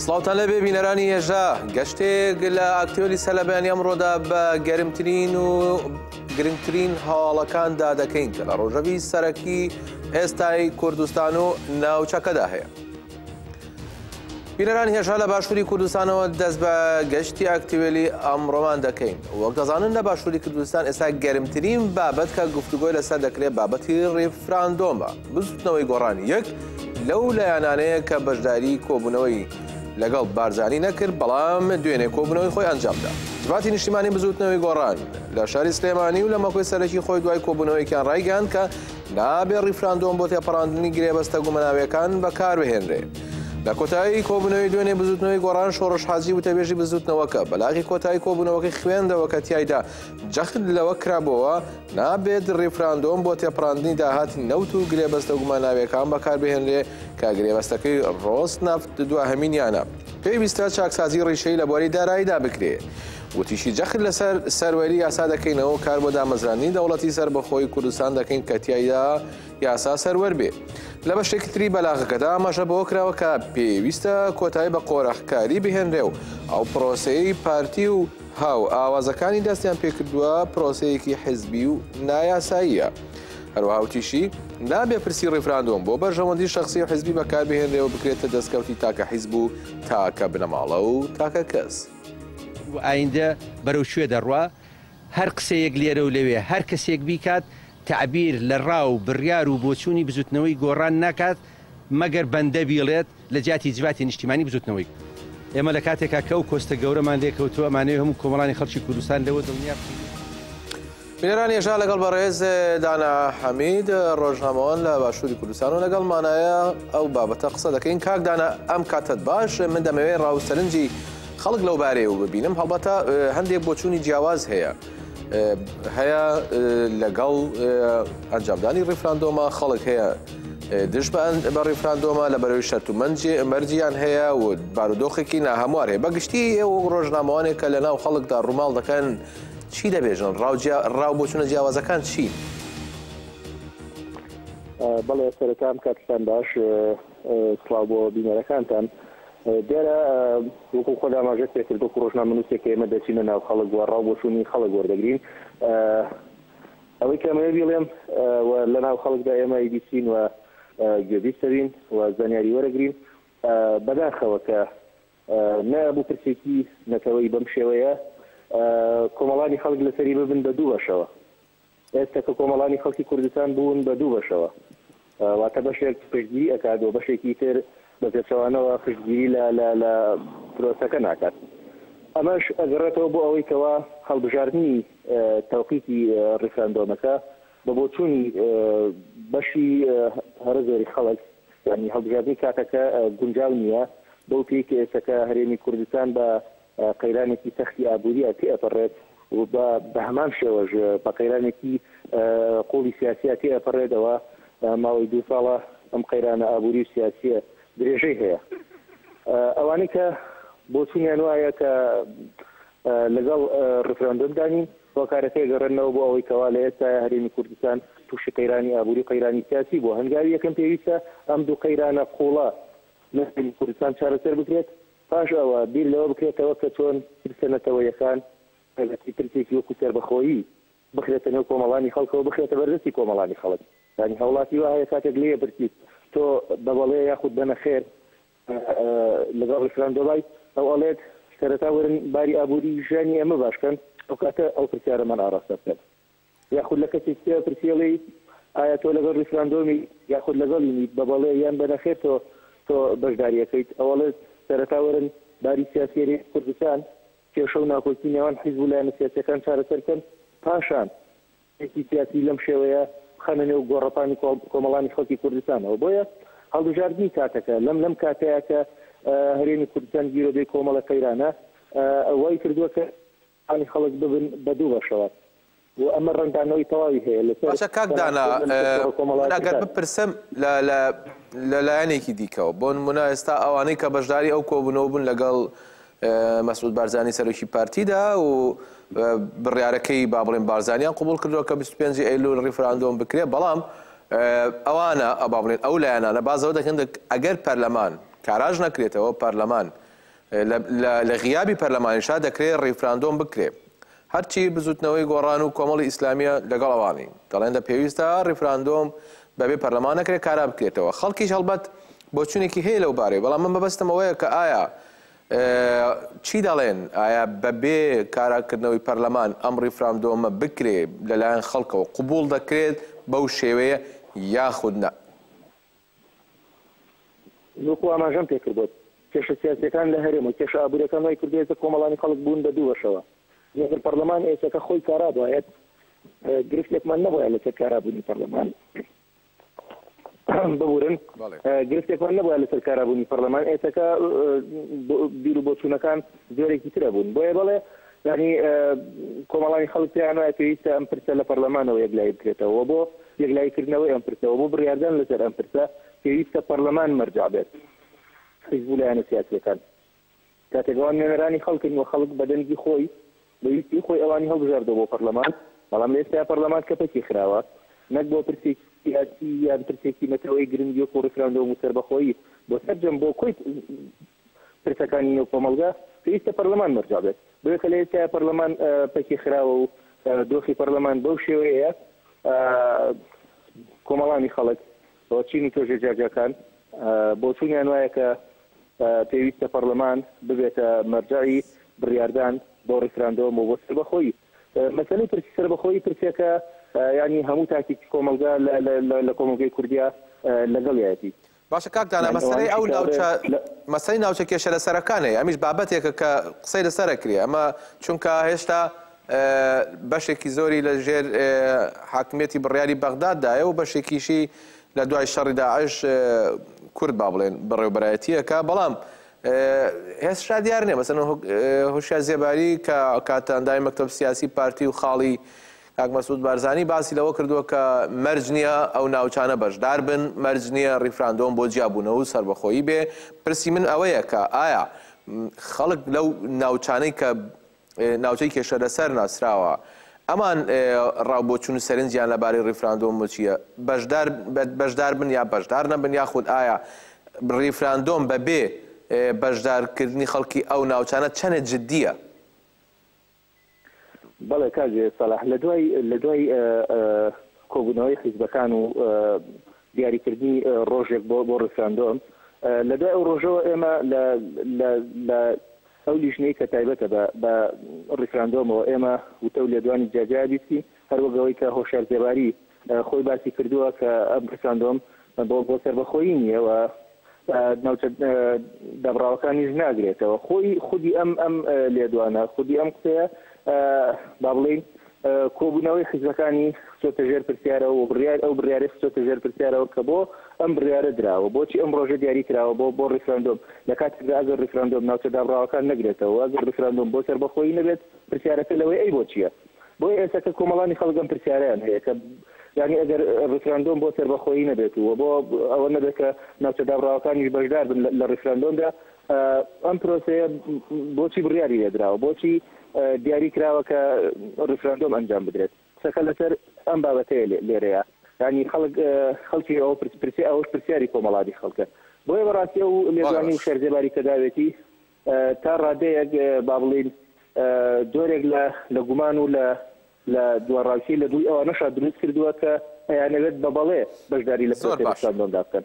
سڵاوتان لەبێ بینەرانی هێژا گەشتێک لە ئاکتیۆلی سەلەبیانی ئەمڕۆدا بە گەرمترین و گرنگترین هەواڵەکاندا دەکەین کە لە ڕۆژەوی سەرەکی ئێستای کوردستان و ناوچەکەدا هەیە. بینەرانی هێژا لە باشووری کوردستانەوە دەست بە گەشتی ئاکتیۆلی ئەمڕۆمان دەکەین. وەک دەزانن لە باشووری کوردستان ئێستا گەرمترین بابەت کە گفتوگۆی لەسەر دەکرێت بابەتی ڕێفراندۆمە، بزوتنەوەی گۆڕانی یەک لەو لایەنانەیە کە بەشداری کۆبوونەوەی لەگەڵ بارزانی نەکرد، بەڵام دوێنێ کۆبوونەوەی خۆی ئەنجامدا. جواتی نیشتیمانی بزوتنەوەی گۆڕان لە شاری سلێمانی و لە مەکۆی سەرەکی خۆی دوای کۆبوونەوەیکیان ڕایگەاند کە نابێت ڕیفراندۆم بۆ تێپەڕاندنی گرێبەستە گومەناویەکان بەکاربهێنرێت. لە کۆتایی کۆبوونەوەی دوێنێ بزوتنەوەی گۆڕان شۆڕش حاجی وتەبێژی بزوتنەوەکە بەلاغی کۆتایی کۆبوونەوەکەی خوێندەوە کە تیایدا جەخت لەوە کرابەوە نابێت ڕیفراندۆم بۆ تێپەڕاندنی داهاتی نەوت و گرێبەستە گومەناویەکان بەکاربهێنرێ کە گرێبەستەکەی ڕۆستنەفت دوهەمینیانە. پێویستە چاکسازی ڕیشەی لە بواری داراییدا بکرێت. وتیشی جەخت لەسەر سەروەری یاسا دەکەینەوە کار بۆ دامەزرانی دەوڵەتی سەربەخۆی کوردستان دەکەین کە تیایدا یاسا سەروەر بێ. لە بەشێکی تری بەلاغەکەدا ئاماژە بەوە کراوە کە پێویستە کۆتایی بە قۆڕەخکاری بهێنرێ و ئەو پرۆسەی پارتی و هاو ئاوازەکانی دەستیان پێکردووە پرۆسەیەکی حیزبی و نایاساییە. هەروەها وتیشی نابێ پرسی ڕیفراندۆم بۆ بەرژەوەندی شخصی و حیزبی بەکاربهێنرێ و بکرێتە دەستکەوتی تاکە حیزب و تاکە بنەماڵە و تاکە کەس. ئایندە بەرەو شوێ دەڕوا هەر قسەیەک لێرە و لەوێ هەر کەسێک بیکات تعبیر لە ڕاو بڕیار و بۆچوونی بزوتنەوەی گۆڕان ناکات مەگەر بەندە بیڵێت لە جیاتی جواتی نیشتیمانی بزوتنەوەی. ئێمە لە کاتێکا کە و کۆستە گەورەمان لێکەوتووە ئەمانەوێ هەموو کۆمەڵانی خەڵکی کوردستان لەوە دڵنیا. بینەرانی هێژا لەگەڵ بەڕێز دانا حەمید ڕۆژنامەوان لە باشووری کوردستان و لەگەڵمانایە ئەو بابەتە قسە دەکەین. کاک دانا ئەم کاتت باش، من دەمەوێت ڕاوسەرنجی خەڵک لەو بارەیە و ببینم. هەڵبەتە هەندێک بۆچوونی جیاواز هەیە لەگەڵ ئەنجامدانی ڕیفراندۆمە، خەڵک هەیە دش بە ڕیفراندۆمە لە بەرەوەی شەرت و مەرجیان هەیە و بارودۆخێکی ناهەموار هەیە. بەگشتی ئێوە ڕۆژنامەوانێک کە لەناو خەڵکدا ڕووماڵ دەکەن چی دەبێژن؟ ڕاو بۆچوونە جیاوازەکان چی؟ بەڵێ سەرەتام کاتتان باش، سڵاو بۆ بینەرەکانتان. دیارە وەکو خۆدا ئاماژە پێکرد وەکو ڕۆژنامەنووسێک ئێمە دەچینە ناو خەڵک و ڕاو بۆچوونی خەڵک وەردەگرین. ئەوەی کەمەوێ بڵێم لە ناو خەڵکدا ئێمە ئیدیسین و گوێبیستەبین و زانیاری وەرەگرین بەداخەوە کە نەبوو پرسێکی نەتەوەی بەم شێوەیە کۆمەڵانی خەڵک لەسەری ببن بە دوو بەشەوە. ئێستا کە کۆمەڵانی خەڵکی کوردستان بوون بە دوو بەشەوە، واتە بەشێک پشتگیری ئەکات و بەشێکی تر بە پێچەوانەوە پشتگیری لە پرۆسەکە ناکات. ئەمەش ئەگەڕێتەوە بۆ ئەوەی کەوا هەڵبژاردننی تەوقیتی ڕیفراندۆمەکە بە بۆچوونی بەشی هەرە زۆری خەڵک، یعنی هەڵبژاردننی کاتەکە گونجاو نییە بەو پێی کە ئێستاکە هەرێمی کوردستان بە قەیرانێکی سەختی ئابووری ئەتی ئەپەڕێت و بە هەمان شێوەژ بە قەیرانێکی قوڵی سیاسیاتی ئەپەڕێتەوە. ماوەی 2 ساڵە ئەم قەیرانە ئابووری و سیاسیە درێژەی هەیە. ئەوانەی کە بۆچوونیان وایە کە لەگەڵ ڕیفراندۆم دانین هۆکارەکەی گەڕێنەوە بۆ ئەوەی کەوا لە ئێستا هەرێمی کوردستان تووشی قەیرانی ئابووری قەیرانی سیاسی بۆ هەنگاوی یەکەم پێویستە ئەم دوو قەیرانە قوڵە لە کوردستان چارەسەر بکرێت، پاش ئەوە بیر لەوە بکرێتەوە کە چۆن ترسەنەتەوەیەکان ترسێکی وەکو سەربەخۆیی بخرێتە نێو کۆمەڵانی خەڵکەوە بخرێتە بەردەستی کۆمەڵانی خەڵک. یعنی هەوڵاتی وایە کاتێک لێ برسیت تۆ بەبەڵێ یاخود بەنە خێر لەگەڵ ڕیفراندۆمای ئەو ئەڵێت سەرەتا وەرن باری ئابووری ژیانی ئێمە باشکەن، ئەو کاتە ئەو پرسیارەمان ئاڕاستە بکەن. یاخود لە کەسێک پرسیڵی ئایا تۆ لەگەڵ ڕیفراندۆمی یاخود لەگەڵی بەبەڵێ یان بەنە خێر تۆ بەشداریەکەیت، ئەوڵێت سەرەتا وەرن باری سیاسی کوردستان کێشە و ناکۆچی نێوان حیزب و لایەنە سیاسیەکان چارەسەرکەن، پاشان ێکی سیاسی لەم شێوەیە بخەنە نێو گۆڕەپانی کۆمەڵانی خەڵکی کوردستانەوە. بۆیە هەڵبژاردننی کاتەکە لەم کاتەیە کە هەرێمی کوردستان گیرۆدەی کۆمەڵە قەیرانە ئەوەی کردووە کە ئانی خەڵک ببن بە دوو بەشەوە و ئەمە ڕەنگدانەوەی تەواوی هەیە لەسەر کاکدانا. ئەگەر بپرسم لە لایەنێکی دیکەوە بۆ نمونە ئێستا ئەوانەی کە بەشداری ئەو کۆبوونەوە بوون لەگەڵ مەسعود بارزانی سەرۆکی پارتیدا و بڕیارەکەی با بڵێن بارزانیان قبول کردووە کە 25 ئەیلول ڕیفراندۆم بکرێت، بەڵام ئەوانە با بڵێن ئەو لایەنانە بازەوە دەکەن ئەگەر پەرلەمان کاراژ نەکرێتەوە پەرلەمان لە غیابی پەرلەمانیشا دەکرێت ڕیفراندۆم بکرێت هەرچی بزوتنەوەی گۆڕان و کۆمەڵی ئیسلامیە لەگەڵ ئەوانی دەڵێن پێویستە ڕیفراندۆم بەبێ پەرلەمان نەکرێت کارا بکرێتەوە خەڵکیش هەڵبەت بۆچوونێکی هەیە لەو بارەی بەڵام من بەبەستم ئەوەیە کە ئایا چی دەڵێن ئایا بەبێ کاراکردنەوەی پەرلەمان ئەم ڕیفراندۆمە بکرێت لەلایەن خەڵکەوە قبول دەکرێت بەو شێوەیە یاخود نە وەکو ئاماژەم پێکردوت کێشە سیاسیەکان لە هەرێم و کێشە ئابوووریەکان وای کردوێتە کۆمەڵانی خەڵک بوون بە دوو بەشەوە یەکەر پەرلەمان ئێسەکە خۆی کارا بایەت گرفتێکمان نەبووە لەسەر کارابوونی پەرلەمان ببورن گرفتێکمان نەبووە لەسەر کارابوونی پەرلەمان ئێسەکە بیر و بۆچوونەکان زۆرێکی ترە بوون بۆیە بەڵێ ینی کۆمەڵانی خەڵک پێیان وایە پێویستە ئەم پرسە لە پەرلەمانەوە یەکلایی بکرێتەوە بۆ یەکلاییکردنەوەی ئەم پرسەوە بۆ بڕیاردان لەسەر ئەم پرسە پێویستە پەرلەمان مەرجع بێت حیزب و لایەنە سیاسیەکان کاتێکەوان نوێنەرانی خەڵکن و خەڵک بەدەنگی خۆی بەویستی خۆی ئەوانی هەڵبژاردەوە بۆ پەرلەمان بەڵام لە ئێستا پەرلەمان کەپەکی خراوە نەک بۆ پرسێکی سیاسی یان پرسێکی مەتەوەی گرنگی و ڕیفراندۆم و سەربەخۆیی بۆ سەرجەم بۆ کۆی پرسەکانی نێو کۆمەڵگا پێویستە پەرلەمان مەرجع بێت بۆیە کە لە ئێستا پەرلەمان پەکی خراوە و دۆخی پەرلەمان بەو شێوەیە کۆمەڵانی خەڵک چین و تۆژێ جاجەکان بۆچوونیان وایە کە پێویستە پەرلەمان ببێتە مەرجعی بڕیاردان بۆ ڕیفراندۆم و بۆ سەربەخۆیی مەسەلەی پرسی سەربەخۆیی پرسێکە ینی هەموو تاکی کۆمەلگا لە کۆمەلگای کوردیا لەگەڵیەتی باشە کاکدانە مەسەلەی ئەو مەسەلەی ناوچە کێشە لەسەرەکانەیە ئەمیش بابەتێکە کە قسەی لەسەرەکرێ ئەمە چونکە هێشتا بەشێکی زۆری لە ژێر حاکمیەتی بڕیاری بەغداددایە و بەشێکیشی لە دوای شەڕی داعش کورد با بڵێن بەڕێوەبەرایەتیەکە بەڵام هێشتا دیار نییە مەسەن هوشیار زێباری کە کاتەندامی مەکتەب سیاسی پارتی و خاڵی کاک مەسعود بارزانی باسی لەوە کردووە کە مەرج نییە ئەو ناوچانە بەشدار بن مەرج نییە ڕیفراندۆم بۆ جیابوونەوە و سەربەخۆیی بێ پرسی من ئەوەیە کە ئایا خەڵک لەو ناوچانەی کە ناوچەی کێشە لەسەر ناسراوە ئەمان ڕاوبۆچوون و سەرنجیان لەبارەی ڕیفراندۆم چییە بەشدار بن یا بەشدار نەبن یاخود ئایا ڕیفراندۆم بەبێ بەشدارکردنی خەڵکی ئەو ناوچانە چەنێ جددیە بەڵێ کاژێ سەلاح لە دوای کۆبوونەوەی حیزبەکان و دیاریکردنی ڕۆژێک بۆ ڕیفراندۆم لە دوای ئەو ڕۆژەوە ئێمە لە ئەو لیژنەی کە تایبەتە بە ڕیفراندۆمەوە ئێمە وتە و لێدوانی جاجا بیستی هەروەگەوەی کە هۆشیار زێباری خۆی باسی کردووە کە ئەم ڕیفراندۆم بۆ سەربەخۆیی نییەوە ناوچە دەبراوەکانیش ناگرێتەوە خۆی خودی ئەم لێدوانە خودی ئەم قسەیە با بڵێن کۆبوونەوەی حیزبەکانی خچۆتە ژێر پرسیارەوە و ئەو بڕیارە خچۆتە ژێر پرسیارەوە کە بۆ ئەم بڕیارە دراوە بۆچی ئەم ڕۆژە دیاری کراوە بۆ ڕیفراندۆم لە کاتێکدا ئەگەر ڕیفراندۆم ناوچە دابراوەکان نەگرێتەوە ئەگەر ڕیفراندۆم بۆ سەربەخۆیی نەبێت پرسیارەکە لەوەی ئەی بۆ چییە بۆی ئێستا کۆمەڵانی خەڵکم پرسیارەیان هەیە کە یعنی ئەگەر ڕیفراندۆم بۆ سەربەخۆیی نەبێتەوە بۆ ئەوە نەبێت کە ناوچە دابراوەکانیش بەشدار بن لە ڕیفراندۆمدا ئەم پرۆسەیە بۆچی بڕیاری لێدراوە بۆچی دیاری کراوە کە ڕیفراندۆم ئەنجام بدرێت قسەکە لەسەر ئەم بابەتەیە لێرەیە ینی خەڵکی ئەوە پرسی ئەوەش پرسیاری کۆمەڵاتی خەڵکە بۆیە بەڕاستی ئەو لێدوانی و شەرزێباری کە داوێتی تا ڕادەیەک با بڵێن جۆرێک لە گومان و لە دووەڕاوچی لە دوی ئەوە نەشا دروست کردووە کە ئەیانەوێت بە بەڵێ بەشداری لە ڕیفراندۆمدا بکەن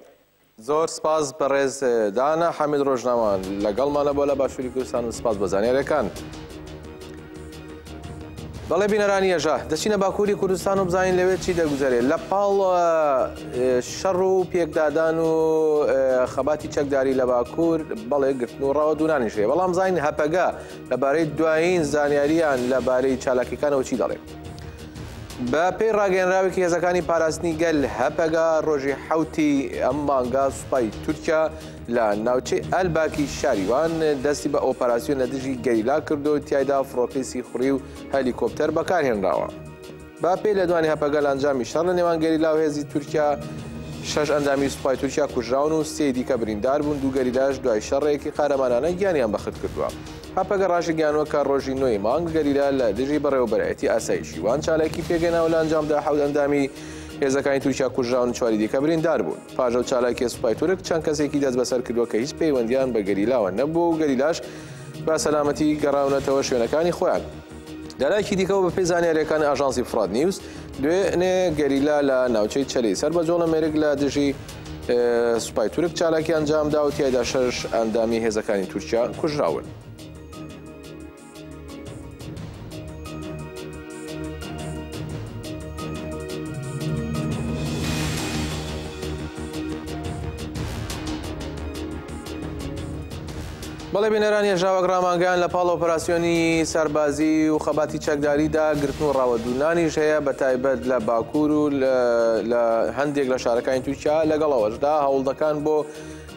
زۆر سپاس بەڕێز دانا حەمید ڕۆژناوان لەگەڵمانە بۆ لە باشووری کوردستان و سپاس بە زانیاریەکان بەڵێ بینەرانی ێژە دەچینە باکووری کوردستان و بزانین لەوێ چی دەگوزارێت لە پاڵ شەڕ و پێکدادان و خەباتی چەکداری لە باکوور بەڵێ گرتن و ڕاوە دوورانیشێ بەڵام زانین هەپەگا لەبارەی دوایین زانیاریان لەبارەی چالاکیەکانەوە چی دەڵێ بە پێی ڕاگەنراوێکی هێزەکانی پاراستنی گەل هەپەگا ڕۆژی حوتی ئەم مانگا سوپای تورکیا لە ناوچەی ئەلباکی شاریوان دەستی بە ئۆپەراسیۆن لە دژی گەریلا کردو و تیایدا فڕۆکەی سیخوڕی و هەلیکۆپتەر بەکارهێنراوە با پێی لە دوانی هەپەگا لە ئەنجامی شەڕ لە نێوان گەریلا و هێزی تورکیا 6 ئەندامی سوپای تورکیا کوژراون و 3 دیکە بریندار بوون دوو گەریلاش دوای شەڕێکی قارەمانانە گیانیان بەخت کردووە هەپەگە ڕاشی گیانوە کە ڕۆژی نوێی مانگ گەریلا لە دژی بەڕێوەبەرایەتی ئاسایشی وان چالاکی پێگەناوە لە ئەنجامدا 7 ئەندامی هێزەکانی تورکیا کوژراون چواری دیکە بریندار بوون. پاژە و چالاکی سوپای تورک چەند کەسێکی دەست بەسەر کردووە کە هیچ پەیوەندیان بە گەریلاوە نەبوو و گەریلاش بە سەلامەتی گەڕاونەتەوە شوێنەکانی خۆیان. لەلایەکی دیکەەوە بە پێی زانیاریەکانی ئاژانسی فراد نیوز دوێنێ گەریلا لە ناوچەی چەلی سەر بە جۆڵە مێرگ لە دژی سوپای تورک چالاکی ئەنجامدا و تیایدا 6 ئەندامی هێزەکانی تورکیا کوژراون. بەڵێ بینەرانی ژاوەک ڕامانگەیان لە پاڵ ئۆپەراسیۆنی سەربازی و خەباتی چەکداریدا گرتن و ڕاوەدوونانیش هەیە بە تایبەت لە باکوور و لە هەندێک لە شارەکانی تورکیا لەگەڵەوەشدا هەوڵدەکان بۆ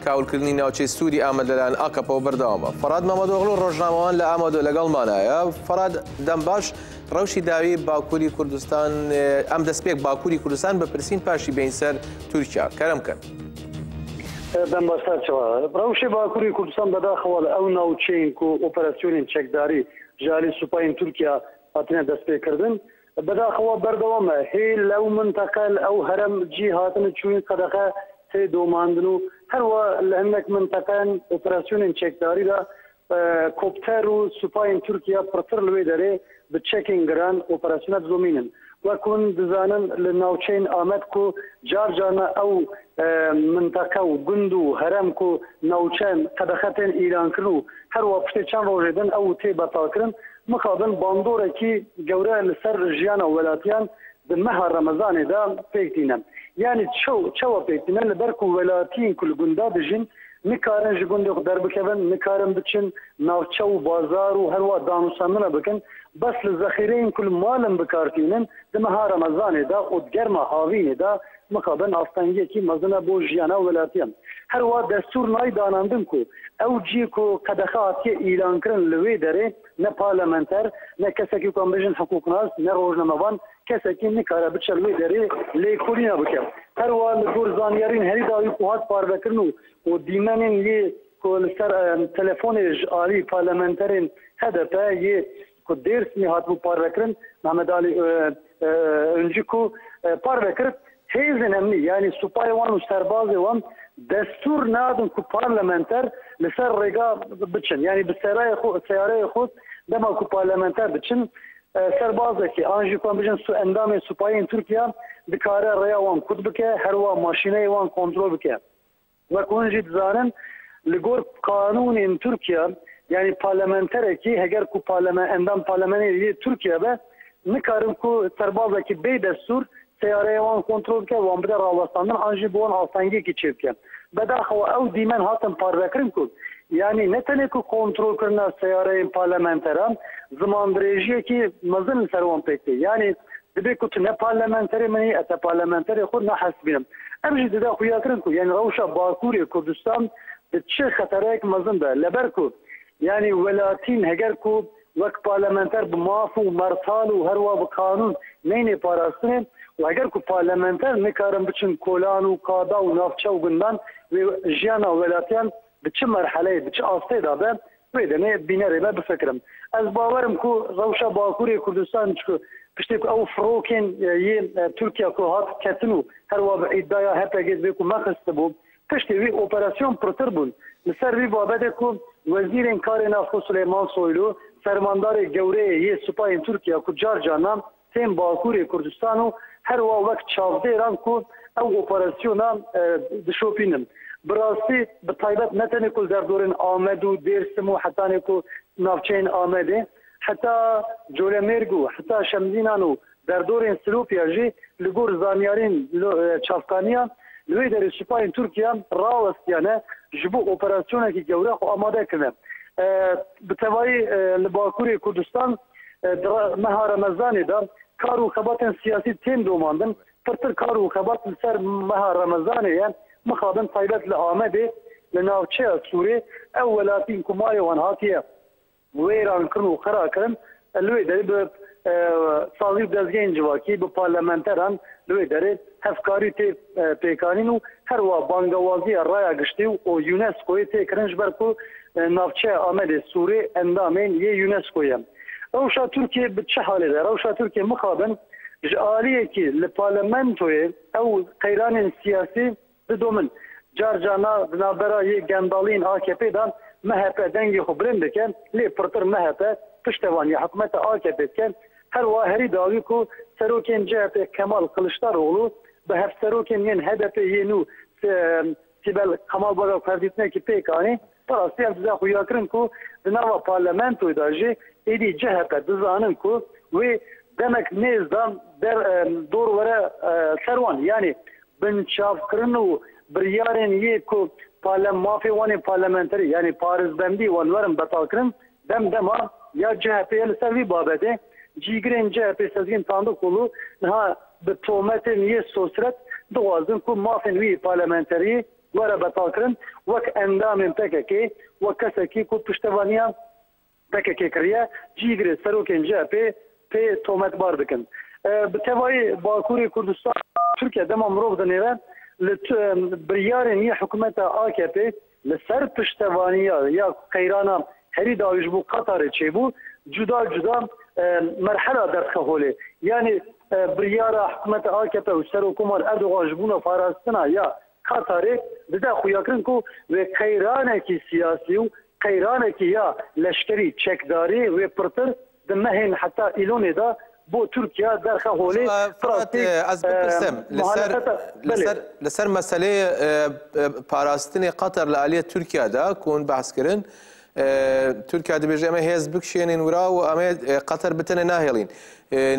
کاولکردنی ناوچەی سووری ئامەدە لەلایەن ئاکەپەوە بەردەوامە. فەراد مەمەدۆغڵو ڕۆژنامەوان لە ئامەدۆ لەگەڵمانایە. فەراد دەمباش ڕەوشی داوی باکووری کوردستان ئەم دەستپێک باکووری کوردستان بەپرسین پاشی بین سەر تورکیا کەرم کەن. دەمبەستارچەوە ڕەوشی باکووری کوردستان بەداخەوە لە ئەو ناوچەین و ئۆپەراسیۆنین چەکداری ژاری سوپایین تورکیا هاتنە دەستپێکردن بەداخەوە بەردەوامە هەیە لەو منتەقە ئەو هەرم جی هاتن چوین قەدەقە تێ دۆماندن و هەروە لە هەندێک منتەقەیان ئۆپەراسیۆنین چەکداریدا کۆپتەر و سوپایین تورکیا پڕتر لەوێ دەرێ بە چەکین گران ئۆپەراسیۆنە دزۆمینن وەکوون دزانن لە ناوچەین ئامەد و جارجانە ئەو منتەقە و گوند و هەرم و ناوچەن قەدەخەتێن ئیرانکردن و هەروە پشتێ چەند ڕۆژێدن ئەو تێ بەتاکردن مخابن باندۆرێکی گەورە لەسەر ژیانە وەلاتیان مەها ڕەمەزانێدا پێکتینە یعنی چەوە پێکتینە لەبەر و وەلاتین کول گوندا دژین نکارن ji gundê xwe derbikevin nikarin biçin navçe û bazar û her wa danûsandina bikin bes li zexîreyên kul malin bikartînin di meha Remezanê da û di germa havînê da mixabin astengiyekî mezin e bo jiyana welatiyan her wa destûr nayê danandin ku ew cî ku qedexe hatiye îlankirin li wê derê ne parlamenter ne kesekî ku em bijin hikûknas ne rojnamevan kesekî nikare biçe li wê derê lêkolîna bike her wa li gor zanyarîn herî dawî ku hat parvekirin û و دیمنین یه کل سر تلفنش عالی پارلمانترین هدف یه که درس میهات و پاروکرن محمد علی önce کو پاروکرد هیزن امنی یعنی سپای وان و سرباز وان دستور نادن کو پارلمانتر لسر رگا بچن یعنی به سیاره خود دما کو پارلمانتر بچن سربازه که آنجی کو بجن سو اندام سپایین ترکیه دکاره ریا وان کد بکه هر وا ماشینه وان کنترل بکه وكون جد زانن لجور قانون تركيا يعني parlamenter ki heger ku parlament endam parlameneri Türkiye be nikarim ku serbazı ki bey destur seyareye van kontrol ke van bida Ravastan'dan anji bu an altangi ki çevke bedaxwa ev dimen hatın parvekrim ku yani ne tane ku kontrol kırna seyareye parlamenteran zaman drejiye ki mazın servan pekti yani dibe ku ne parlamenteri meni ete parlamenteri xud ne hasbinim امجد دا خویا کرن کو یعنی روشا باکوری کردستان چه خطرک مزن ده لبر کو یعنی ولاتین هگر کو وک پارلمانتر بماف و مرتال و هر وا بقانون نین پاراستنه و هگر کو پارلمانتر نکارم بچن کولان و قادا و نافچه و گندان و جیانا ولاتیان بچه مرحله بچه آسته دا به ویدنه بینره به بفکرم از باورم کو روشا باکوری کردستان چکو پشتی که او فروکن یه ترکیه که هات کتنو هر واب ادعا هپا گید بیکو مخست بود پشتی وی اپراسیون پرتر بود لسر وی بابده که وزیر انکار نفت سلیمان سویلو فرماندار گوره یه سپاه ترکیه که جار جانا تیم باکوری کردستانو هر واب وقت چافده ران که او اپراسیونا دشوپینم براستی به طایبت نتنه کل در دورن آمد و درسمو حتی نکو نافچین آمده حتی جولمرگو حتی شمزینانو در دور سلوپیا جی لگور زانیارین چافکانیا لوی در سپاه ترکیه راوستیانه جبو اپراسیونه که گوره خو آماده کنه بتوایی لباکوری کردستان مها رمضانی دا کارو خبات سیاسی تیم دوماندن پرتر کارو خبات سر مها رمضانی مخابن طایبت لآمده لناوچه سوری اولاتین کمای وانهاتیه ویران کرن و خرا کرن لوی داری به سازی دزگین جواکی به پارلمانتران لوی داری هفکاری تی پیکانین و هر وا بانگوازی رای گشتی و یونسکوی تی کرنج برکو نافچه آمد سوری اندامین یه یونسکوی روشا ترکیه به چه حالی ده روشا ترکیه مخابن جاليكي لبارلمنتوي او قيران سياسي بدومن جارجانا بنابرا يجندالين AKP دان MHP دنگي خبرن بكن لي برتر MHP پشتوانی حکومت AKP كان هر واهري داويكو سروكين جهت كمال قلشداروغلو به هف سروكين ين هدف ينو سيبل كمال باغا فرديتنا كي بيكاني براسي ابزا خوياكرن كو بنوا بارلمانتو داجي ايدي جهت دزانن كو و demek nezdan der doğru vere servan yani ben çavkırını bir yarın ye ku mafiyani parlamenteri yani Paris bendi vanların batalkırın dema ya CHP'ye servi babede cigren CHP sezgin tanıdık kolu ha bir tometin ye sosret doğazın ku mafiyani parlamenteri vere batalkırın vak endamın PKK vak kasaki ku piştevaniya PKK kariye cigre seroken CHP pe tomet bar dikin. Bi tevayî Bakurê Kurdistan Türkiye dema mirov dinêre li biryarên yê hikûmeta AKP li ser piştevaniya ya qeyrana herî dawî ji bo Qatarê çêbû cuda cuda merhela derdxeholê. Yani biryara hikûmeta AKP û Serokkomar Erdogan ji bûna parastina ya Qatarê dide xuyakirin ku vê qeyranekî siyasî û qeyranekî ya leşkerî çekdarî wê pirtir دمهن حتى إيلوني دا بو تركيا داخل هولي از بپرسم لسر مسئله پاراستنی قطر لعالیه ترکیا دا کون بحث کرن ترکیا دا بیجه اما هیز بکشینین ورا و اما قطر بتنه ناهلین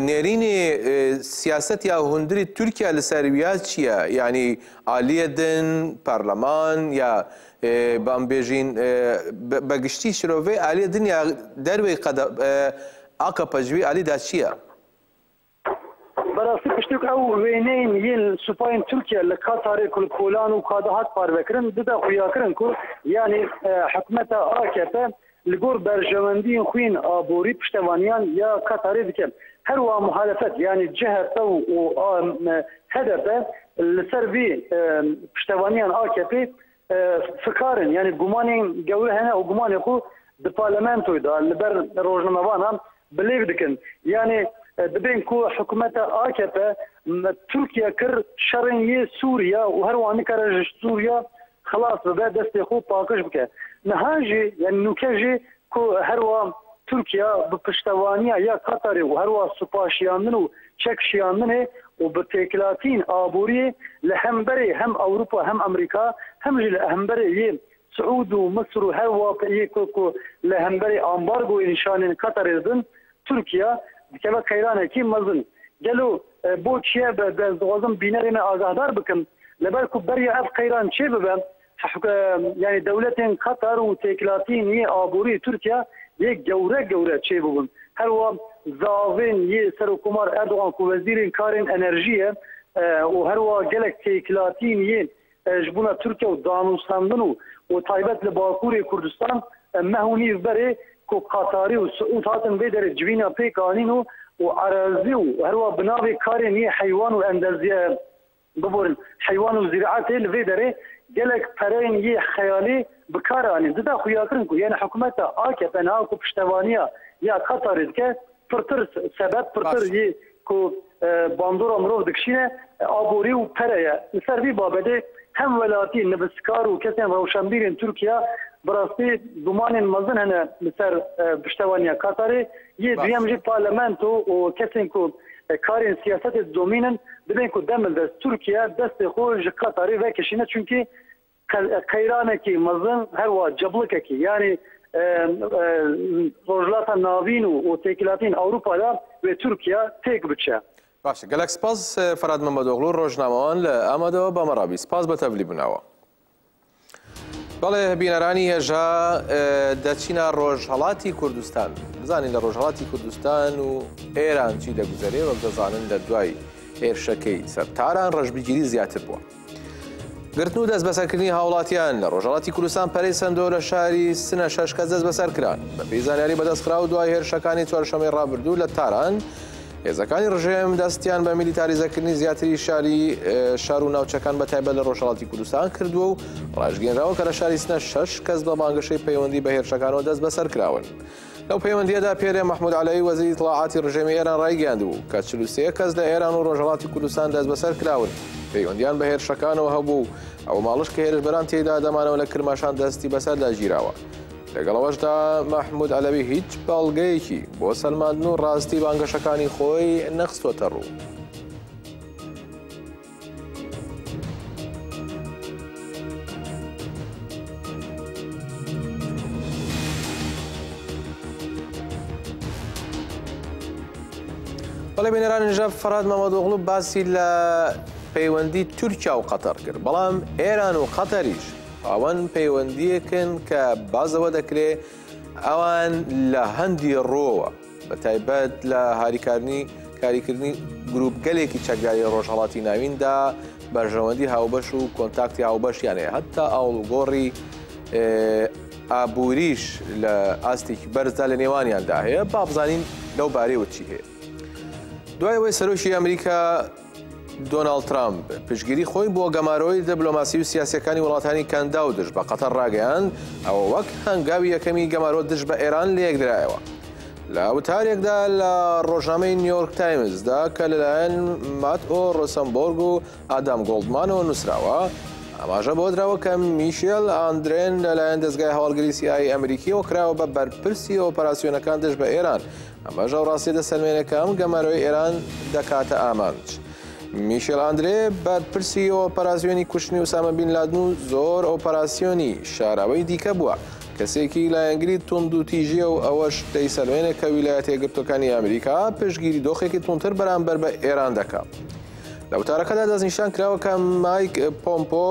نيريني سياسة يا هندري تركيا لسرويات شيا يعني عالية دن برلمان يا بامبيجين بقشتي شروفي عالية دن يا دروي قد AKP جوي عالي دا شيا براسي پشتوك او وينين يل سوباين تركيا لقطر كل كولان وقادهات باربكرن ددا خوياكرن كو يعني حكومة AKP لغور برجمندين خوين ابوري پشتوانيان يا قطر دكم هر وا مخالفت يعني جهه و هدف لسربي پشتوانيان AKP فكارن يعني جمانين جوله هنا وجمانين خو بالبرلمانتو دا لبر روجنموان بليف دكن يعني دبين كو حكومة AKP تركيا كر شرنية سوريا وهرواني كرج سوريا خلاص بدا دستي خو باكش بك نهاجي يعني نوكاجي كو هروا تركيا بپشتوانيا يا قطر وهروا سوباشيانن وتشيكشيانن وبتكلاتين ابوري لهمبري هم اوروبا هم امريكا هم لهمبري سعود ومصر وهروا كو لهمبري امبارغو نشان قطر يدن تركيا كما كيرانه كي مزن قالوا بوتشيا بزوازم بينارنا آگاهدار بكم لبالكو بريا اف قيران شباب يعني دولتين قطر وتكلاتين هي ابوري تركيا یک جوره شباب هروا زاوين ي سروكمار اردوغان كو وزير كارين انرژيه وهروا جلك تكلاتين ي جبونا تركيا ودانوستاندن وتايبت لباكوري كردستان مهوني بري كو قطري وسعود هاتن بيدر جبينا بيكانينو وعرازي وهروا بنابي كارين ي حيوان واندزيه ببورن حيوان وزراعات الفيدري جلك فرين ي خيالي بكاراني ددا خوياكرنكو يعني حكومه AKP ناكو پشتوانيا يا قطر دك فرتر سبب فرتر ي كو باندورا مرو دكشينه ابوري وبريا سربي بابده هم ولاتي نبسكار وكسن روشنبيرن تركيا براسي دومان مزن هنا مثل پشتوانيا قطر ي ديام جي برلمانتو وكسن كو كارين سياسات الدومينن دبين كو دمل تركيا دست خوج قطري وكشينه çünkü قيرانكي مزن هروا جبلككي يعني روجلاتا ناوين وتكلاتين اوروبا و تركيا تيك بتشا باشه گلک سپاس فراد محمدوغلو روزنامه‌وان لامادو بامرابي سپاس بتولی بناوا بله بینرانی هجا دچینا روجهلاتی کردستان بزانین روجهلاتی کردستان و ایران چی دگذری و بزانین لدوای هێرشەکەی سەرتاران ڕەشبگیری زیاتر بووە. گرتن و دەست بەسەرکردنی هاوڵاتیان لە ڕۆژهەڵاتی کوردستان پەرەی سندۆ لە شاری سنە 6 کەس دەست بەسەرکران بە پێی زانیاری بەدەستخرا و دوای هێرشەکانی چوارشەمەی ڕابردوو لە تاران هێزەکانی ڕژێم دەستیان بە میلیتاریزەکردنی زیاتری شار و ناوچەکان بەتایبەت لە ڕۆژهەڵاتی کوردستان کردووە و ڕاشگەیەنراوە کە لە شاری سنە 6 کەس بە مانگەشەی پەیوەندی بە هێرشەکانەوە دەست بەسەرکراون. لەو پەیوەندیەدا پێرێ مەحموود عەلەوی وەزیری دڵاعاتی ڕژێمی ئێران ڕایگەیاندبوو کە 43 کەس لە ئێران و ڕۆژهەڵاتی کوردستان دەست بەسەر کراون پەیوەندیان بە هێرشەکانەوە هەبوو ئەو ماڵش کە هێرشبەران تێدا دەمانەوە لە کرماشان دەستی بەسەردا ژیراوە. لەگەڵەوەشدا مەحموود عەلەوی هیچ بەڵگەیەکی بۆ سەلماندن و ڕاستی بانگەشەکانی خۆی نەخستوەتە ڕوو. بەڵێ بینەران نژە فەرهاد مەمەدۆغڵو باسی لە پەیوەندی تورکیا و قەتەر کرد بەڵام ئێران و قەتەریش ئەوان پەیوەندیەکن کە بازەوە دەکرێت ئەوان لە هەندی ڕۆوە بە تایبەت لە کاریکردنی گروپگەلێکی چەکداری ڕۆژهەڵاتی ناویندا بەرژەوەندی هاوبەش و کۆنتاکتی هاوبەشیانەیە هەتا ئاڵوگۆڕی ئابووریش لە ئاستێکی بەرزدا لە نێوانیاندا هەیە با بزانین لەو بارەیەوە چی هەیە. دوایەوەی سەرۆکی ئەمریکا دۆناڵد ترامپ پشتگیری خۆی بۆ گەمارەوەی دیبلۆماسی و سیاسیەکانی وڵاتانی کەندا و دژ بە قەتەر ڕاگەیاند ئەوە وەک هەنگاوی یەکەمی گەمارۆ دژ بە ئێران لەیەکدرایەوە. لە وتارێکدا لە ڕۆژنامەی نیویۆرک تایمزدا کە لەلایەن ماتئۆ ڕۆسەنبۆرگ و ئادام گۆڵدمانەوە نووسراوە ئاماژە بۆ دراوە کە میشێل ئاندرێن لەلایەن دەستگای هەواڵگری سیایی ئەمریکیەوە کراوە بە بەرپرسی ئۆپەراسیۆنەکان دژ بە ئێران ئەمەژە و ڕاستیە دەسەلمێنەکە ئەم گەمارەوەی ئێران دەکاتە ئامانج. میشێل ئاندرێ بەرپرسی ئۆپەراسیۆنی کوشتنی ئوسامە بین لادن و زۆر ئۆپەراسیۆنی شاراوەی دیکە بووە کەسێکی لایەنگری توند و تیژیە و ئەوەش دەیسەلمێنێت کە ویلایەتە یەکگرتووەکانی ئەمریکا پشتگیری دۆخێکی توندتر بەرامبەر بە ئێران دەکات. لە وتارەکەدا دەستنیشان کراوە کە مایک پۆمپۆ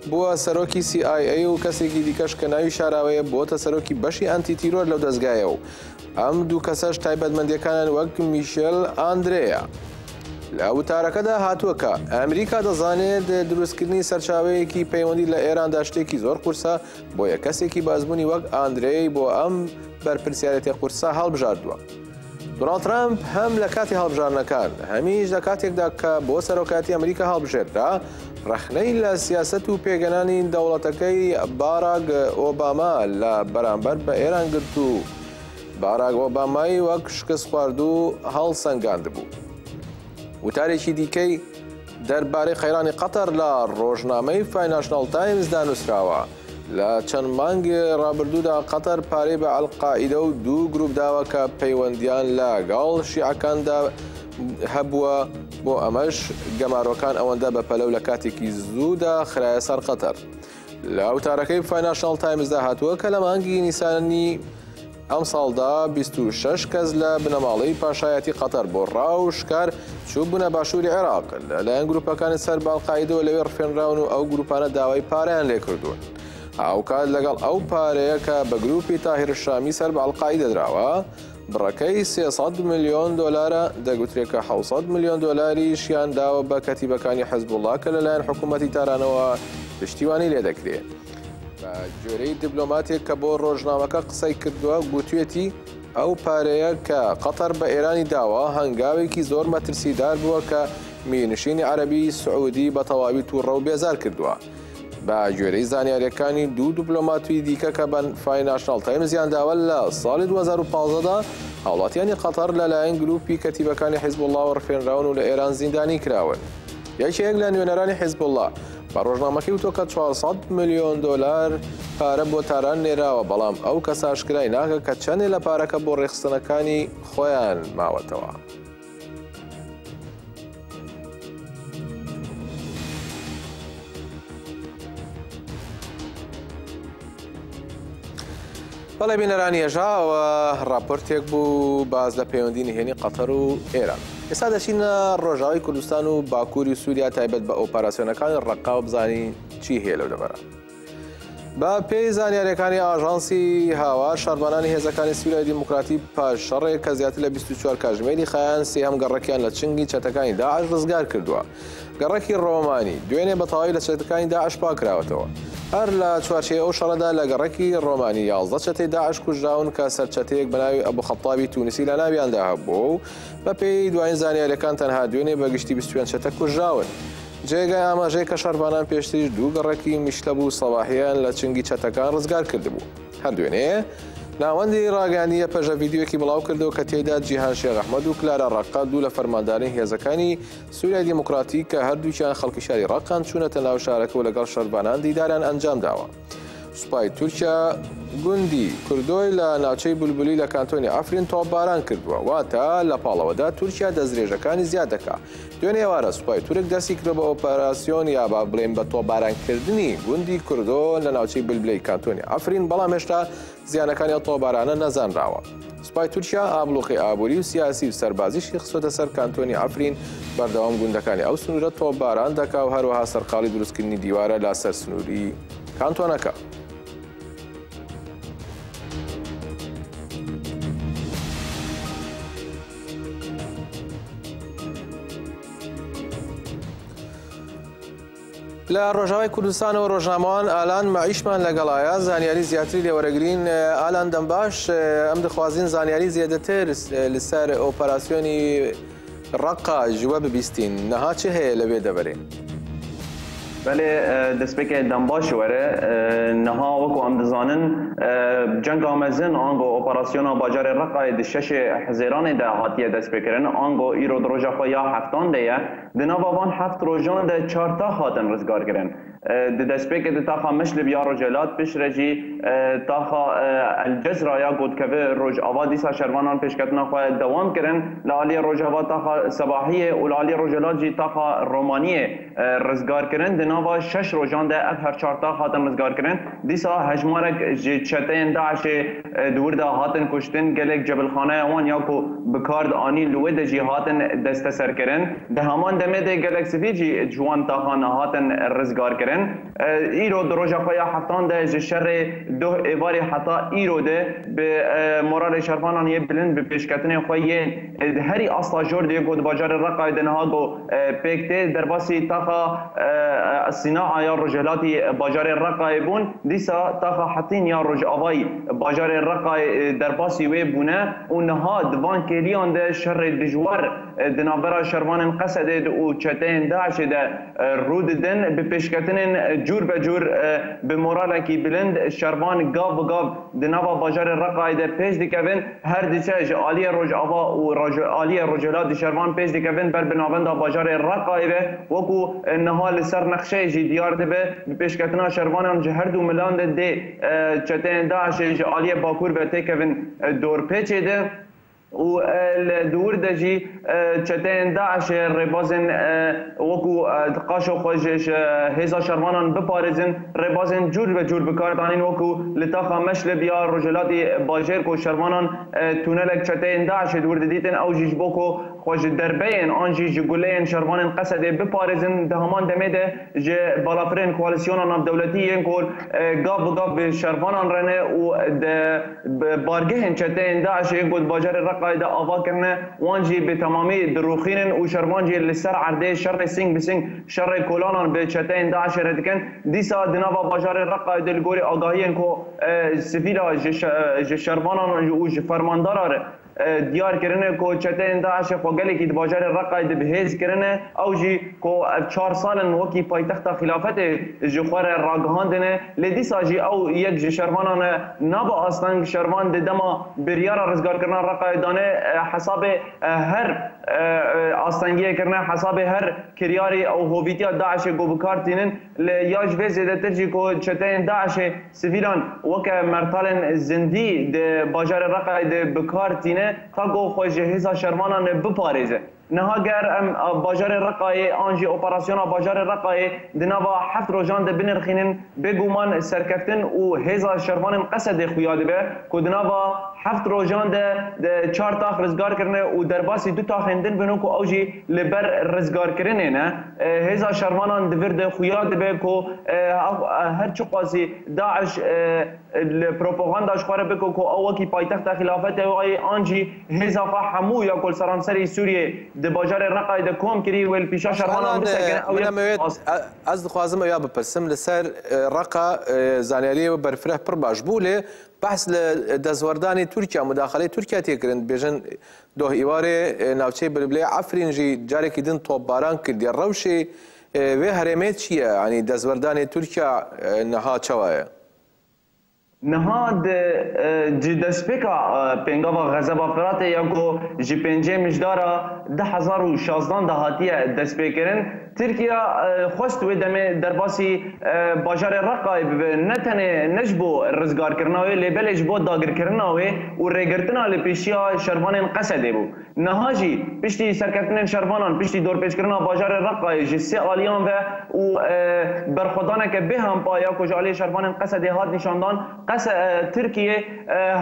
بووە سەرۆکی CIA و کەسێکی دیکەش کە ناوی شاراوەیە بۆتە سەرۆکی بەشی ئەنتی تیرۆر لەو دەستگایەوە و ئەم دوو کەسەش تایبەتمەندیەکانن وەک میشێل ئاندرێیە. لە وتارەکەدا هاتووە کە ئەمریکا دەزانێت دروستکردنی سەرچاوەیەکی پەیوەندی لە ئێراندا شتێکی زۆر قورسە بۆ یە کەسێکی بازبوونی وەک ئاندرێی بۆ ئەم بەرپرسیارەتی قورسە هەڵبژاردووە. دۆناڵد ترامپ هەم لە کاتی هەڵبژارنەکان هەمیش لە کاتێکدا کە بۆ سەرۆکاتی ئەمریکا هەڵبژێردا ڕەخنەی لە سیاسەت و پێگەنانی دەوڵەتەکەی باراک ئۆباما لە بەرامبەر بە ئێران گرت و باراک ئۆبامای وەک شکست خوارد و هەڵسەنگاند بوو. وتارێکی دیکەی دەربارەی خەیرانی قەتەر لە ڕۆژنامەی فاینانشنال تایمزدا نووسراوە لە چەند مانگی ڕابردوودا قەتەر پارەی بە ئەڵقائیدە و دوو گروپ داوە کە پەیوەندیان لەگەڵ شیعەکاندا هەبووە بۆ ئەمەش گەمارۆکان ئەوەندە بەپەلەو لە کاتێکی زوودا خرایە سەر قەتەر. لە وتارەکەی فاینانشنال تایمزدا هاتووە کە لە مانگی نیسانی ئەم ساڵدا 26 کەس لە بنەماڵەی پاشایەتی قەتەر بۆ ڕاو شکار چوو بوونە باشووری عێراق لەلایەن گروپەکانی سەر بەڵقائیدەوە لەوێ ڕفێنراون و ئەو گروپانە داوای پارەیان لێ کردوون. هاوکات لەگەڵ ئەو پارەیە کە بە گروپی تاهیر الشامی سەر بە ئەڵقائیدە دراوە بڕەکەی 300 میلیۆن دۆلارە دەگوترێت کە 700 میلیۆن دۆلاریشیان داوە بە کەتیبەکانی حیزبوڵڵا کە لەلایەن حکوومەتی تارانەوە پشتیوانی لێ دەکرێت. بە جۆرەی دیبلۆماتێک کە بۆ ڕۆژنامەکە قسەی کردووە گوتوێتی ئەو پارەیە کە قەتەر بە ئێرانی داوە هەنگاوێکی زۆر مەترسیدار بووە کە مینشینی عەرەبی سعودی بە تەواوی تووڕە و بێزار کردووە. بە گوێرەی زانیاریەکانی دوو دیبلۆماتوی دیکە کە بە فاینانشنال تایمزیان داوە لە ساڵی 2015دا هاوڵاتیانی قەتەر لەلایەن گروپی کەتیبەکانی حیزبوڵڵا و ڕفێنراون و لە ئێران زیندانی کراون. یەکێک لە نوێنەرانی حیزبوڵڵا بە ڕۆژنامەکەی وتۆ کە 400 میلیۆن دۆلار پارە بۆ تاران نێراوە بەڵام ئەو کەسە ئاشکرای ناکە کە چەندێ لە پارەکە بۆ ڕێخستنەکانی خۆیان ماوەتەوە. بەڵێ بینەرانی ێژاوە راپۆرتێک بوو باز لە پەیوەندی نهێنی قەتەر و ئێران. ئێستا دەچینە ڕۆژاوی کوردستان و باکووری سووریا تایبەت بە ئۆپەراسیۆنەکانی ڕەقا و بزانین چی هەیە لەو دەبەرە. بە پێی زانیاریەکانی ئاژانسی هاوا شەڕبانانی هێزەکانی سووریای دیموکراتی پاش شەڕێک کە زیاتر لە 24 کاتژمێری خایان سێهەم گەڕەکیان لە چنگی چەتەکانی داعش ڕزگار کردووە. گەڕەکی ڕۆمانی دوێنێ بە تەواوی لە چەتەکانی داعش پاکراوەتەوە. هەر لە چوارچێ ئەو شەڕەدا لە گەڕەکی ڕۆمانی 11 چەتەی داعش کوژراون کە سەرچەتەیەک بەناوی ئەبوو خەتابی تونسی لە ناویاندا هەبوو و بە پێی دوایین زانیاریەکان تەنها دوێنێ بە گشتی 25 چەتە کوژراون. جێگای ئاماژەی کە شەڕبانان پێشتریش دوو گەڕەکی میشلەب و سەواحیان لە چنگی چەتەکان ڕزگار کردبوو. هەردوێنێ ناوەندی ڕاگەیاندیە پێشە ڤیدیۆیەکی بڵاو کردەوە کە تێیدا جیهان شێخ ئەحمەد و کلارا ڕەقا دوو لە فەرماندارانی هێزەکانی سووریای دیموکراتی کە هەردووچیان خەڵکی شاری ڕەقان چوونەتە ناو شارەکە و لەگەڵ شەربانان دیداریان ئەنجام داوە. سوپای تورکیا گوندی کوردۆی لە ناوچەی بولبولی لە کانتۆنی ئەفرین تۆپباران کردووە، واتە لە پاڵەوەدا تورکیا دەستدرێژەکانی زیاد دەکات. دوێنێ ئێوارە سوپای تورک دەستی کردو بە ئۆپەراسیۆن یا با بڵێن بە تۆپبارانکردنی گوندی کوردۆ لە ناوچەی بولبولی کانتۆنی ئەفرین، بەڵام هێشتا زیانەکانی تۆپبارانە نەزانراوە. سوپای تورکیا ئابلوقی ئابووری و سیاسی و سەربازیشی خستۆتە سەر کانتۆنی ئەفرین، بەردەوام گوندەکانی ئەو سنوورە تۆپباران دەکا و هەروەها سەرقاڵی دروستکردنی دیوارە لا سەر سنووری کانتۆنەکە. لە ڕۆژاوای کوردستانەوە ڕۆژنامەوان ئالان مەعیشمان لەگەڵایە زانیاری زیاتری لێوەرەگرین. ئالان دەمباش، ئەم دەخوازین زانیاری زیادەتر لەسەر ئۆپەراسیۆنی ڕەقا ژوە ببیستین، نەها چه هەیە لەوێ دەبەرێن؟ بله دەستپێکێ دەمباش وەرە نەها وەکو ئەم دەزانن جەنگا مەزن ئانگۆ ئۆپەراسیۆنا باجارێ ڕەقای دی شەشێ حزێرانێدا هاتیە دەستپێکردن ئانگۆ ئیرۆ ڕۆژە خۆ یا هەفتان دەیە di nava van heft rojan de çarta hatin rizgarkirin. Di destpêkê di taxa Mişlib ya Rojelat pişre jî taxa El Cezra ya gotkeve Rojava dîsa şervanan pêşketina xwe dewam kirin. Li aliyê Rojava taxa Sebahiyê û li aliyê Rojelat jî taxa Romaniyê rizgarkirin. Di nava şeş rojan de ev her çarta hatin rizgarkirin. Dîsa hejmarek ji çeteyên Daişê di wir de hatin kuştin. Gelek cebilxaneya wan ya ku bi kar anî li wê de jî hatin desteserkirin. Di heman demê de gelek sivî jî ji wan taxa nehatin rizgarkirin. ایرو دروژه خوایا هفتان ده جشره دو ایواری حتا ایرو ده به مورال شرفانان یه بلند به پیشکتنه خواهی هری اصلا جور دیگه گود باجار رقای دنها گو پیکته در باسی تاخا صناعه یا رجلاتی باجار رقای بون دیسا تاخا حتین یا رج آوای باجار رقای در باسی وی بونه اونها دوان کلیان ده شر دجوار دنابرا شروان قصده و چتین داعش ده رود دن به پیشکتنه جور به جور به مورال کی بلند شروان گاو گاو دنوا باجار رقای ده پیش دیکوین هر دیچه عالی روج آوا و عالی رجلات شروان پیش دیکوین بر بناوند باجار رقای به وکو نهال سر نقشه جی دیار ده به پیش کتنا شروان جهر دو ملان ده چتن داعش عالی باکور به تکوین دور پیچ ده و الدور دجي چتين داعش ربازن وكو قاشو خوجش هزا شرمانان بپارزن ربازن جور به جور بکاردانین وكو لتاخا مشلب یا رجلاتی باجر کو شرمانان تونلک چتين داعش دور دیتن او جيش بوكو خوش دربين انجي جگولين شرمانان قصد بپارزن دهمان دمده ج بالافرين کواليسيونان دولتيين كول گاف گاف شرمانان رنه و بارگهن چتين داعش گود باجر قاعده آوا کرنه وانجی به تمامی دروخینن و شروانجی لسر عرضه شر سنگ بسنگ شر کولانان به چتین داعش ردکن دیسا دنوا باجار رقاعده الگوری آگاهین کو سفیلا شروانان و فرماندار دیار کرنه کو چتین داعش خوگلی کی باجار رقاید بهز کرنه او جی کو 4 سال وکی پایتخت خلافت جخور راگهاندنه لدیسا جی او یک شروانان نابا اصلا شروان دما بریار رزگار کرنا رقایدانه حساب هر آستانگیه کرنا حساب هر کریاری او هویتیا داعش گو بکارتینن لیاج و زیادتر جی کو چتین داعش سیویلان وک مرتالن زندی د باجار رقاید بکارتینه تا گو خوش هزا شرمانان بپاريزه نهاگر ام باجار رقای آنجی اپراسیون باجار رقای دنوا هفت روزان ده بنرخینن بگومان سرکفتن و هزا شرمان قصد خویاده به که دنوا هفت روزان ده 4 تاخ رزگار کرنه و در باسی 2 تاخ هندن بنو که اوجی لبر رزگار کرنه نه هزا شرمانان دورد خویاده به که هر چو قاسی داعش البروپاغانداش خواره بکو که اوکی پایتخت خلافت آنجی هزا همو یا کل سرانسری سوریه د باجار رقای د کوم کری ول پیشا شرمانان بسکن او از دخوازم یا بپرسم لسر رقا زانیاری و برفره پر باش بوله بحث لدزوردانی ترکیه مداخله ترکیه تکرند بیژن دو ایواره ناوچه بلبلی عفرین جی جاری کدین توپ باران کردی روشی و هرمت چیه یعنی دزوردانی ترکیه نها چوایه نهاد جی دسپیکا پنگاوا غزبا قراته یکو جی پنجه مجدارا 2016 دهاتیه دسپیکرن ترکیه خواست و دمه در باسی باجار رقای نتنه نجبو رزگار کرناوی لیبلش بو داگر کرناوی و ریگرتنا لپیشیا شروان قصده بو نهاجی پشتی سرکفتن شروانان پشتی دور پیش کرنا باجار رقای جسی آلیان و برخودانه که به هم پایا کجالی شروان قصده هات نشاندان ترکیه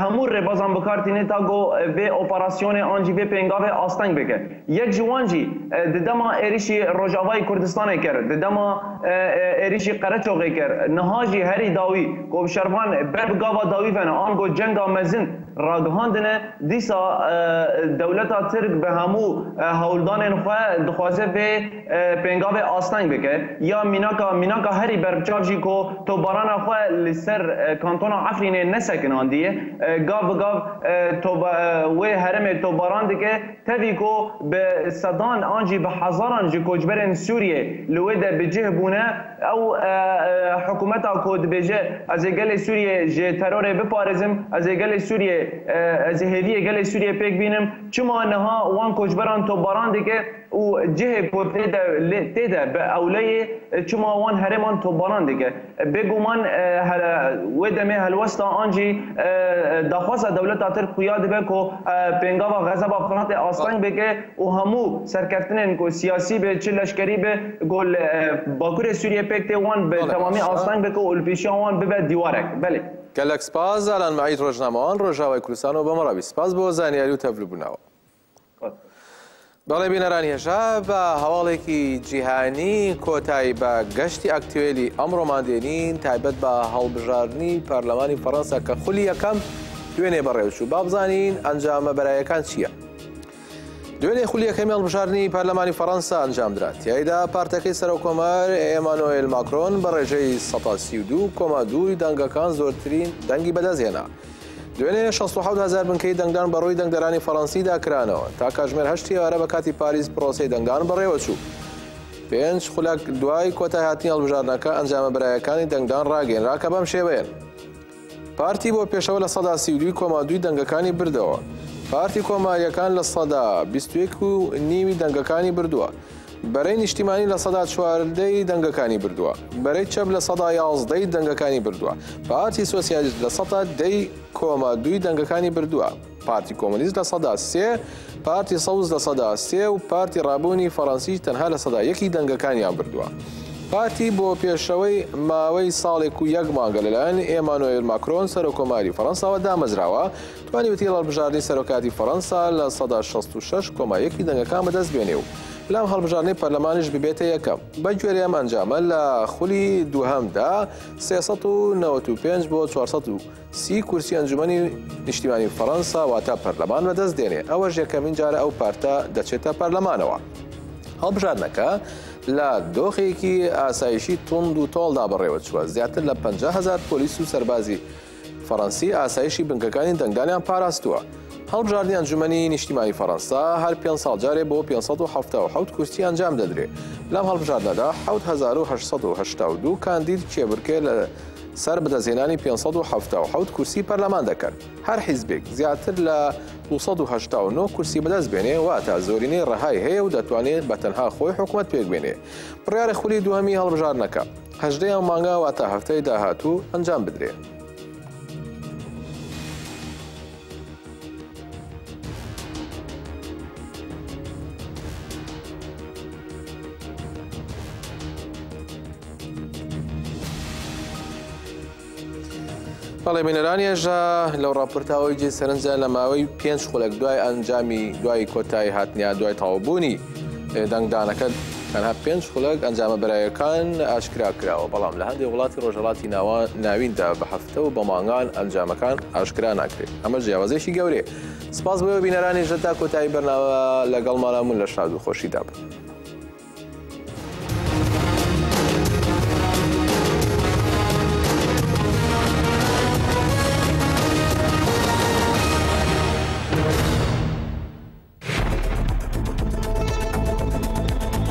همون ربازان بکارتینه تا گو به اپراسیون آنجی به پنگاوه آستنگ بکه یک جوانجی ددما ایریشی روجاوای کردستان کرد ددما ایریشی قرچوغی کرد نهاجی هری داوی گو شروان برگاوا داوی فنا آن گو جنگا مزن راگهاندنه دیسا دولتا ترک به همو هولدان دخوازه به پنگاوه آستنگ بکه یا میناکا هری برچاوجی کو تو باران خواه لسر کانتون عفرینه نسکن آندیه گاو تو و هرم تو باران دیگه تبی کو به صدان آنجی به هزاران جی کوچبرن سوریه لویده بجه بونه او حکومت کود بجه از گل سوریه جه ترور بپارزم از گل سوریه از هدیه گل سوریه پیک بینم چما نها وان کوچبران تو باران دیگه و جه کو تیده به اولیه چما وان هرمان تو باران دیگه بگو من ودمه هلوستا آنجی دخواست دولت ترک قیاد بکو پنگاوا غزبا قرات آستنگ بکه و همو سرکفتنن کو سیاسی به چه لشکری به گل باکور سوریه پکته وان به تمامی آستنگ بکو الپیشان وان به دیوارک بله گلک سپاس الان معید روزنامه‌آن ڕۆژاوای کوردستان و بەمەڕەوی سپاس بۆ زانیاری و تەڤلبوونەوە. بەڵێ بینەرانی هێژا بە هەواڵێکی جیهانی کۆتایی بە گەشتی ئەکتوێلی ئەمڕۆمان دێنین تایبەت بە هەڵبژاردننی پەرلەمانی فەڕەنسا کە خولی یەکەم دوێنێ بەڕێوچوو با بزانین ئەنجامە بەرایەکان چییە؟ دوێنێ خولی یەکەمی هەڵبژاردننی پەرلەمانی فەڕەنسا ئەنجامدرا تیایدا پارتەکەی سەرۆکۆمار ئێمانوئێل ماکرۆن بە ڕێژەی 132.2 دەنگەکان زۆرترین دەنگی بەدەستهێنا. دوێنێ 67,000 بنکەی دەنگدان بەڕووی دەنگدەرانی فەڕەنسیدا کرانەوە تا کاتژمێر 8 ئێوارە بە کاتی پاریس پرۆسەی دەنگدان بەڕێوەچوو. 5 خولەک دوای کۆتای هاتنی هەڵبژاردنەکە ئەنجامە بەرایەکانی دەنگدان ڕاگەیەنرا کە بەم شێوەیەن. پارتی بۆ پێشەوە لە 132.2 دەنگەکانی بردەوە. پارتی کۆماریەکان لە 121.9 دەنگەکانی بردووە. بەرەی نیشتیمانی لە 114 دەنگەکانی بردووە. بەرەی چەپ لە 111 دەنگەکانی بردووە. پارتی سۆسیالیست لە 110.2 دەنگەکانی بردووە. پارتی کۆمونیست لە 103، پارتی سەوز لە 103 و پارتی ڕابوونی فەڕەنسیش تەنها لە 101 دەنگەکانیان بردووە. پارتی بۆ پێشەوەی ماوەی ساڵێک و یەک مانگە لەلایەن ئێمانوئێل ماکرۆن سەرۆکۆماری فەڕەنساوە دامەزراوە توانیوەتی هەڵبژاردننی سەرۆکاتی فەڕەنسا لە 166.1 دەنگەکان بەدەست بێنێ و لام هەڵبژاردنەی پەرلەمانیش ببێتە یەکەم. بەگوێرە ئەم ئەنجامە لە خولی دووهەمدا 395 بۆ 430 کورسی ئەنجومەنی نیشتیمانی فەڕەنسا واتە پەرلەمان بەدەست دێنێ. ئەوەش یەکەمین جارە ئەو پارتە دەچێتە پەرلەمانەوە. هەڵبژاردنەکە لە دۆخێکی ئاسایشی تند و تۆڵدا بەڕێوەچووە. زیاتر لە 50,000 پۆلیس و سەربازی فەڕەنسی ئاسایشی بنکەکانی دەنگدانیان پاراستووە. هەڵبژاردننی ئەنجومەنی نیشتیمانی فەڕەنسا هەر 5 ساڵ جارێ بۆ 577 کورسی ئەنجام دەدرێت. لەم هەڵبژاردنەدا 7882 کاندید کێبڕکێ لە سەر بەدەستهێنانی 577 کورسی پەرلەمان دەکەن. هەر حیزبێک زیاتر لە 289 کورسی بەدەست بێنێ واتە زۆرینەی ڕەهای هەیە و دەتوانێت بە تەنها خۆی حکوومەت پێک بێنێ. بڕیارە خولی دووهەمی هەڵبژاردنەکە 18 مانگا واتە هەفتەی داهاتوو ئەنجام بدرێت. بەڵێ بینەرانی هێژا لەو ڕاپۆرتاوەیەکی سەرنجە لە ماوەی 5 خولەک دوای ئەنجامی دوای کۆتایی هاتنیا دوای تەواوبوونی دەنگدانەکە تەنها 5 خولەک ئەنجامە بەرایەکان ئاشکرا کراوە. بەڵام لە هەندێک وڵاتی ڕۆژهەڵاتی ناویندا بە هەفتە و بە مانگان ئەنجامەکان ئاشکرا ناکرێت. ئەمە جیاوازێکی گەورەیە. سپاس بۆ بینەرانی ژەتا کۆتایی بەرنامە لەگەڵمانەمون لە شاد و خۆشیدا بن.